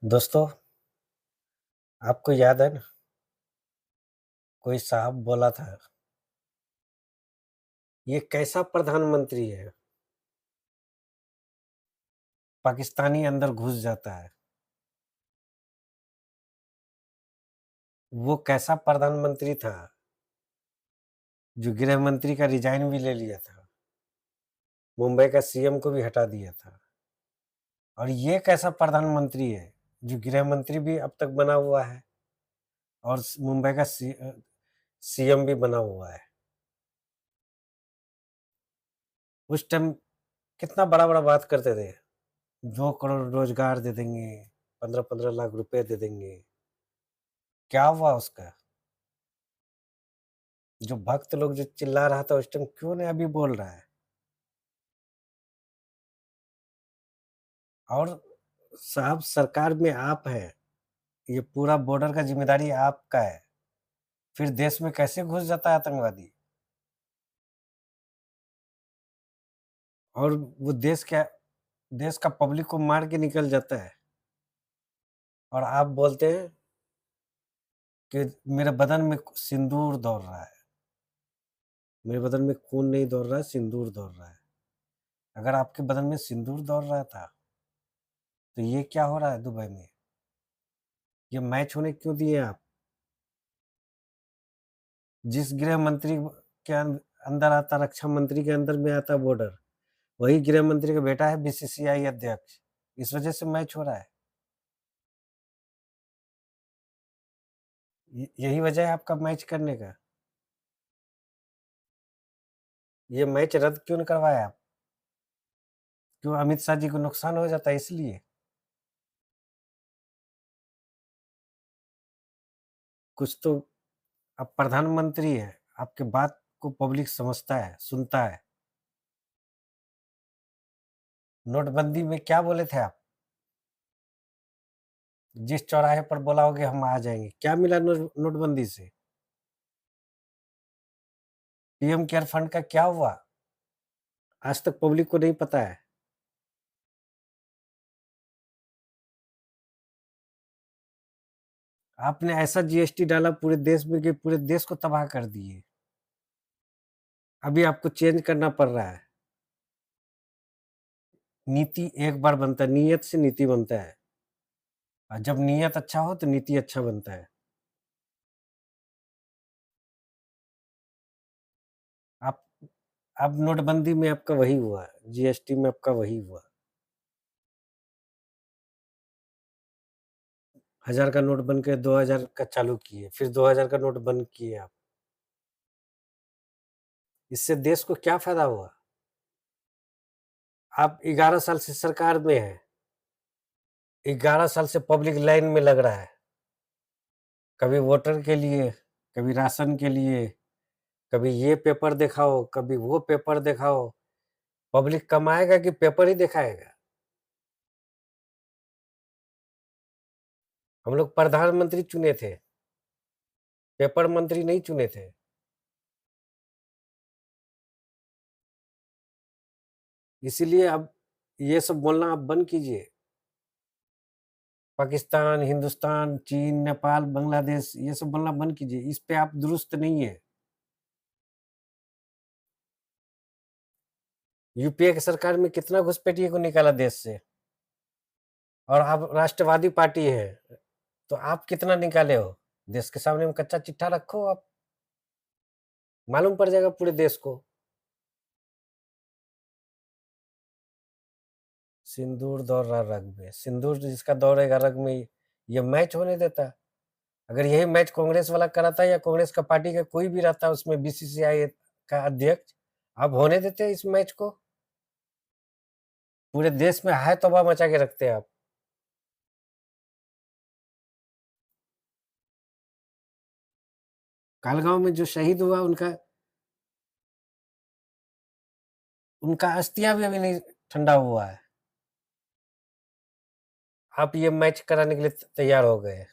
दोस्तों, आपको याद है ना, कोई साहब बोला था, ये कैसा प्रधानमंत्री है, पाकिस्तानी अंदर घुस जाता है। वो कैसा प्रधानमंत्री था, जो गृह मंत्री का रिजाइन भी ले लिया था, मुंबई का सीएम को भी हटा दिया था। और ये कैसा प्रधानमंत्री है, जो गृह मंत्री भी अब तक बना हुआ है और मुंबई का सीएम भी बना हुआ है। उस टाइम कितना बड़ा-बड़ा बात करते थे, 2 करोड़ रोजगार दे देंगे, 15-15 लाख रुपए दे देंगे। क्या हुआ उसका? जो भक्त लोग जो चिल्ला रहा था उस टाइम, क्यों नहीं अभी बोल रहा है? और साहब, सरकार में आप हैं, ये पूरा बॉर्डर का ज़िम्मेदारी आपका है, फिर देश में कैसे घुस जाता है आतंकवादी? और वो देश का पब्लिक को मार के निकल जाता है, और आप बोलते हैं कि मेरे बदन में सिंदूर दौड़ रहा है। मेरे बदन में खून नहीं दौड़ रहा है, सिंदूर दौड़ रहा है। अगर आपके बदन में सिंदूर दौड़ रहा था, तो ये क्या हो रहा है दुबई में? ये मैच होने क्यों दिए आप? जिस गृह मंत्री के अंदर आता, रक्षा मंत्री के अंदर में आता बॉर्डर, वही गृह मंत्री का बेटा है बीसीसीआई अध्यक्ष। इस वजह से मैच हो रहा है। यही वजह है आपका मैच करने का। ये मैच रद्द क्यों नहीं करवाया आप? क्यों अमित शाह जी को नुकसान हो जाता है इसलिए? कुछ तो, आप प्रधानमंत्री है, आपके बात को पब्लिक समझता है, सुनता है। नोटबंदी में क्या बोले थे आप? जिस चौराहे पर बोला होगे हम आ जाएंगे, क्या मिला नोटबंदी से? पीएम केयर फंड का क्या हुआ? आज तक पब्लिक को नहीं पता है। आपने ऐसा जीएसटी डाला पूरे देश में कि पूरे देश को तबाह कर दिए। अभी आपको चेंज करना पड़ रहा है। नीति एक बार बनता है, नीयत से नीति बनता है, और जब नीयत अच्छा हो तो नीति अच्छा बनता है। आप अब नोटबंदी में आपका वही हुआ, जीएसटी में आपका वही हुआ। 1000 का नोट बन के 2000 का चालू किए, फिर 2000 का नोट बंद किए आप। इससे देश को क्या फ़ायदा हुआ? आप 11 साल से सरकार में हैं, 11 साल से पब्लिक लाइन में लग रहा है, कभी वोटर के लिए, कभी राशन के लिए, कभी ये पेपर दिखाओ, कभी वो पेपर दिखाओ। पब्लिक कमाएगा कि पेपर ही दिखाएगा? हम लोग प्रधानमंत्री चुने थे, पेपर मंत्री नहीं चुने थे। इसीलिए अब ये सब बोलना आप बंद कीजिए। पाकिस्तान, हिंदुस्तान, चीन, नेपाल, बांग्लादेश, ये सब बोलना बंद कीजिए। इस पे आप दुरुस्त नहीं है। यूपीए की सरकार में कितना घुसपैठिए को निकाला देश से, और आप राष्ट्रवादी पार्टी है, तो आप कितना निकाले हो? देश के सामने में कच्चा चिट्ठा रखो आप, मालूम पड़ जाएगा पूरे देश को। सिंदूर दौड़ रहा रग में, सिंदूर जिसका दौड़ेगा रग में, ये मैच होने देता? अगर यही मैच कांग्रेस वाला कराता या कांग्रेस का पार्टी का कोई भी रहता उसमें बीसीसीआई का अध्यक्ष, आप होने देते इस मैच को? पूरे देश में हाय तौबा मचा के रखते आप। कालगांव में जो शहीद हुआ, उनका उनका अस्थियां भी अभी नहीं ठंडा हुआ है, आप ये मैच कराने के लिए तैयार हो गए।